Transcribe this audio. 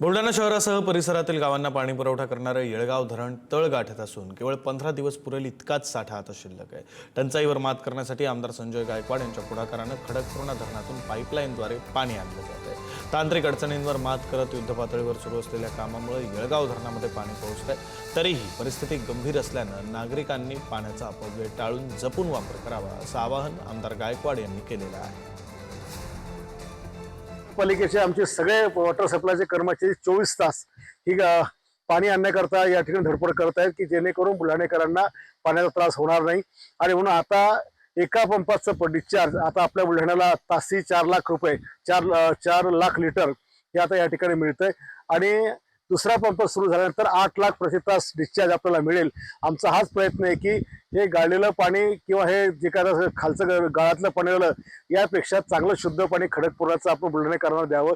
बुलढाणा शहरासह परिसरातील गावांना पाणी पुरवठा करणारे येळगाव धरण तळ गाठत असून केवळ 15 दिवस पुरेल इतकाच साठा आता शिल्लक आहे। टंचाईवर मात करण्यासाठी आमदार संजय गायकवाड यांच्या पुढाकाराने खडकपूर्णा धरणातून पाईपलाईनद्वारे पाणी आणले जात आहे। तांत्रिक अडचणींवर मात करत युद्धपातळीवर सुरू असलेल्या कामामुळे येळगाव धरणामध्ये पाणी पोहोचते। तरीही परिस्थिती गंभीर असल्याने नागरिकांनी पाण्याचा अपव्यय टाळून जपून वापर करावा असं आवाहन आमदार गायकवाड यांनी केलेलं आहे। पालिकेचे आमचे सगळे वॉटर सप्लायचे कर्मचारी 24 तास ही पाणी आणण्याकरता या ठिकाणी धडपड करत आहेत की जेणेकरून बुलढाणेकरांना पाण्याचा त्रास होणार नाही। आणि म्हणून आता एका पंपाचं डिस्चार्ज आता आपल्या बुलढाण्याला तासी 4 लाख रुपये 4 लाख लिटर हे आता या ठिकाणी मिळतंय। आणि दुसरा पंप सुरू झाल्यानंतर 8 लाख प्रति तास डिस्चार्ज आपल्याला मिळेल। आमचा हाच प्रयत्न आहे की हे गाळलेलं पाणी किंवा हे जे काय खालचं गाळातलं पाणी आलं यापेक्षा चांगलं शुद्ध पाणी खडकपुराचं आपण बुलढाणेकरांना द्यावं।